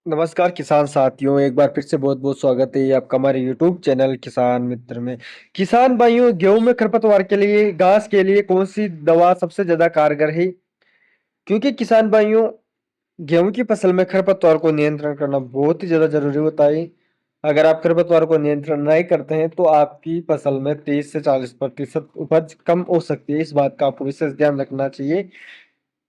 नमस्कार किसान साथियों, एक बार फिर से बहुत बहुत स्वागत है ये आपका हमारे यूट्यूब चैनल किसान मित्र में। किसान भाइयों, गेहूं में खरपतवार के लिए, घास के लिए कौन सी दवा सबसे ज्यादा कारगर है? क्योंकि किसान भाइयों, गेहूं की फसल में खरपतवार को नियंत्रण करना बहुत ही ज्यादा जरूरी होता है। अगर आप खरपतवार को नियंत्रण नहीं करते हैं तो आपकी फसल में 30 से 40% उपज कम हो सकती है। इस बात का आपको विशेष ध्यान रखना चाहिए।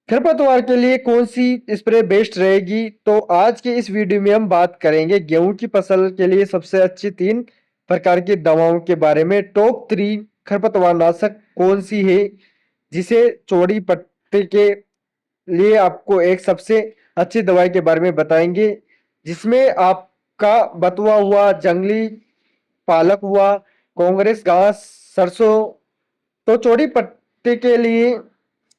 खरपतवार के लिए कौन सी स्प्रे बेस्ट रहेगी, तो आज के इस वीडियो में हम बात करेंगे गेहूं की फसल के लिए सबसे अच्छी 3 प्रकार की दवाओं के बारे में। टॉप 3 खरपतवार नाशक कौन सी है, जिसे चौड़ी पत्ती के लिए आपको एक सबसे अच्छी दवाई के बारे में बताएंगे, जिसमें आपका बथुआ हुआ, जंगली पालक हुआ, कांग्रेस घास, सरसों। तो चौड़ी पत्ती के लिए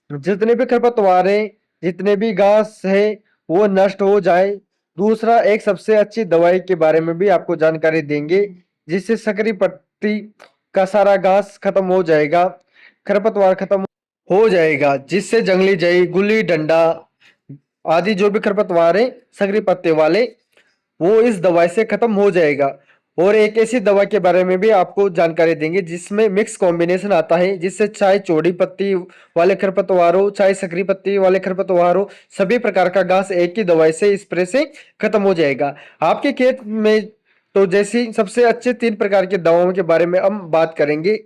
जितने भी खरपतवार हैं, जितने भी घास है, वो नष्ट हो जाए। दूसरा, एक सबसे अच्छी दवाई के बारे में भी आपको जानकारी देंगे, जिससे सकरी पत्ती का सारा घास खत्म हो जाएगा, खरपतवार खत्म हो जाएगा, जिससे जंगली जई, गुल्ली डंडा आदि जो भी खरपतवार है सकरी पत्ते वाले, वो इस दवाई से खत्म हो जाएगा। और एक ऐसी दवा के बारे में भी आपको जानकारी देंगे जिसमें मिक्स कॉम्बिनेशन आता है, जिससे चाहे चौड़ी पत्ती वाले खरपतवार हो, चाहे सकरी पत्ती वाले खरपतवार हो, सभी प्रकार का घास एक ही दवाई से, स्प्रे से खत्म हो जाएगा आपके खेत में। तो जैसी सबसे अच्छे 3 प्रकार की दवाओं के बारे में हम बात करेंगे।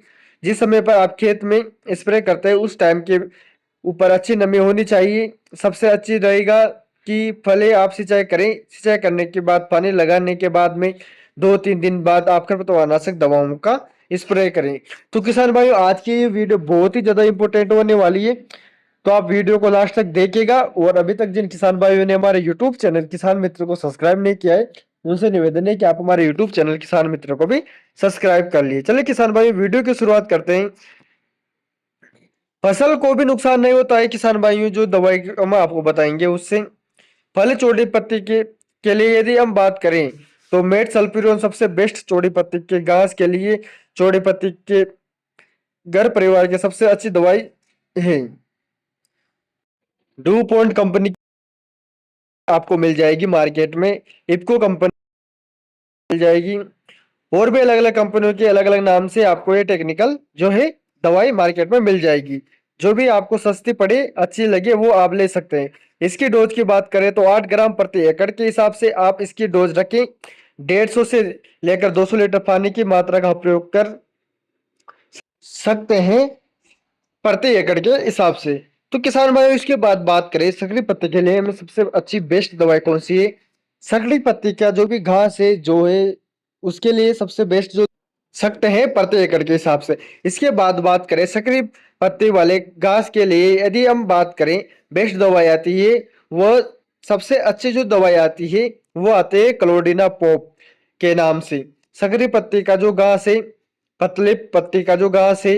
जिस समय पर आप खेत में स्प्रे करते हैं उस टाइम के ऊपर अच्छी नमी होनी चाहिए। सबसे अच्छी रहेगा कि पहले आप सिंचाई करें, सिंचाई करने के बाद पानी लगाने के बाद में 2-3 दिन बाद आप खरपतवारनाशक दवाओं का स्प्रे करें। तो किसान भाइयों, आज की ये वीडियो बहुत ही ज्यादा इंपॉर्टेंट होने वाली है, तो आप वीडियो को लास्ट तक देखिएगा। और अभी तक जिन किसान भाइयों ने हमारे यूट्यूब चैनल किसान मित्र को सब्सक्राइब नहीं किया है, उनसे निवेदन है कि आप हमारे यूट्यूब चैनल किसान मित्र को भी सब्सक्राइब कर लिए। चलिए किसान भाइयों, वीडियो की शुरुआत करते हैं। फसल को भी नुकसान नहीं होता है किसान भाइयों, जो दवाई हम आपको बताएंगे उससे। फल चौड़ी पत्ती के लिए यदि हम बात करें तो मेट सल्फ्यूरिन सबसे बेस्ट चौड़ी पत्ती के घास के लिए, चौड़ी पत्ती के घर परिवार की सबसे अच्छी दवाई है। डू पॉइंट कंपनी आपको मिल जाएगी मार्केट में, इफ्को कंपनी मिल जाएगी, और भी अलग अलग कंपनियों के अलग अलग नाम से आपको ये टेक्निकल जो है दवाई मार्केट में मिल जाएगी। जो भी आपको सस्ती पड़े, अच्छी लगे, वो आप ले सकते हैं। इसकी डोज की बात करें तो 8 ग्राम प्रति एकड़ के हिसाब से आप इसकी डोज रखें। 150 से लेकर 200 लीटर पानी की मात्रा का प्रयोग कर सकते हैं प्रति एकड़ के हिसाब से। तो किसान भाइयों, इसके बाद बात करें सकड़ी पत्ती के लिए हमें सबसे अच्छी बेस्ट दवाई कौन सी है। सकड़ी पत्ती का जो भी घास है जो है, उसके लिए सबसे बेस्ट जो सकते हैं प्रति एकड़ के हिसाब से। इसके बाद बात करें सकड़ी पत्ती वाले घास के लिए, यदि हम बात करें बेस्ट दवाई आती है, वह सबसे अच्छी जो दवाई आती है वो आती है क्लोडिना पॉप के नाम से। सकड़ी पत्ती का जो घास है, पतली पत्ती का जो घास है,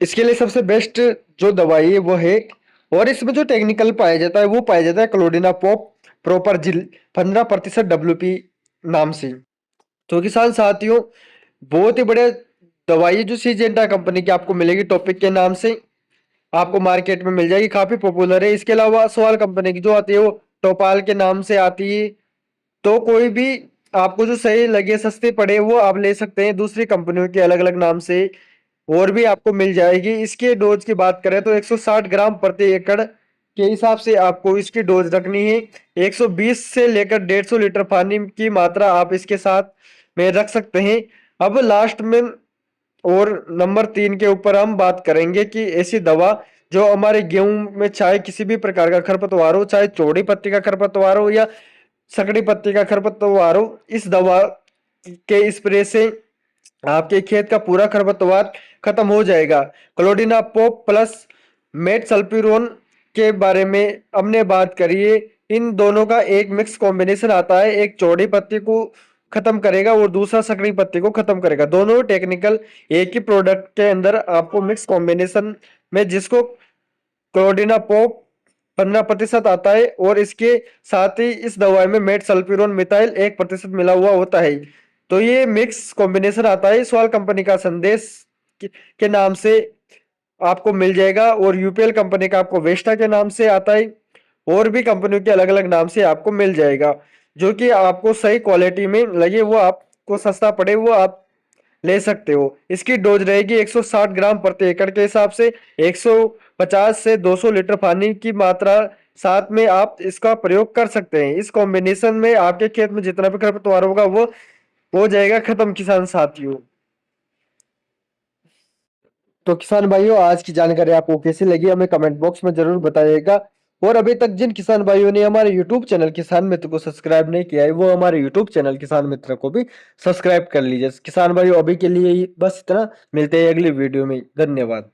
इसके लिए सबसे बेस्ट जो दवाई है वो है, और इसमें जो टेक्निकल पाया जाता है वो पाया जाता है क्लोडिना पॉप प्रॉपर जिल 15% WP नाम से। तो किसान साथियों, बहुत ही बढ़िया दवाई है जो सीजेंटा कंपनी की आपको मिलेगी टॉपिक के नाम से, आपको मार्केट में मिल जाएगी, काफी पॉपुलर है। इसके अलावा सवाल कंपनी की जो आती है वो टोपाल के नाम से आती है। तो कोई भी आपको जो सही लगे, सस्ते पड़े, वो आप ले सकते हैं दूसरी कंपनियों के अलग अलग नाम से, और भी आपको मिल जाएगी। इसके डोज की बात करें तो 160 ग्राम प्रति एकड़ के हिसाब से आपको इसकी डोज रखनी है। 120 से लेकर 150 लीटर पानी की मात्रा आप इसके साथ में रख सकते हैं। अब लास्ट में और नंबर 3 के ऊपर हम बात करेंगे कि ऐसी दवा जो हमारे गेहूं में, चाहे किसी भी प्रकार का खरपतवार हो, चाहे चौड़ी पत्ती का खरपतवार हो या सकड़ी पत्ती का खरपतवार हो, इस दवा के स्प्रे से आपके खेत का पूरा खरपतवार खत्म हो जाएगा। क्लोडिना पॉप प्लस मेट सल्फ्यूरोन के बारे में हमने बात करी है। इन दोनों का एक मिक्स कॉम्बिनेशन आता है, एक चौड़ी पत्ती को खत्म करेगा और दूसरा सकड़ी पत्ती को खत्म करेगा। दोनों टेक्निकल एक ही प्रोडक्ट के अंदर आपको मिक्स कॉम्बिनेशन में, जिसको क्लोडिना पॉप 15% आता है, और इसके साथ ही इस दवाई में मेट सल्फ्यूरोन मिथाइल 1% मिला हुआ होता है। तो ये मिक्स कॉम्बिनेशन आता है, सॉल कंपनी का संदेश के नाम से आपको मिल जाएगा, और यूपीएल कंपनी का आपको वेस्टा के नाम से आता है, और भी कंपनियों के अलग अलग नाम से आपको मिल जाएगा। जो कि आपको सही क्वालिटी में लगे, वो आपको सस्ता पड़े, वो आप ले सकते हो। इसकी डोज रहेगी 160 ग्राम प्रति एकड़ के हिसाब से 150 से 200 लीटर पानी की मात्रा साथ में आप इसका प्रयोग कर सकते हैं। इस कॉम्बिनेशन में आपके खेत में जितना भी खरपतवार होगा वो हो जाएगा खत्म किसान साथियों। तो किसान भाइयों, आज की जानकारी आपको कैसी लगी हमें कमेंट बॉक्स में जरूर बताइएगा। और अभी तक जिन किसान भाइयों ने हमारे यूट्यूब चैनल किसान मित्र को सब्सक्राइब नहीं किया है, वो हमारे यूट्यूब चैनल किसान मित्र को भी सब्सक्राइब कर लीजिए। किसान भाइयों, अभी के लिए बस इतना, मिलते हैं अगली वीडियो में। धन्यवाद।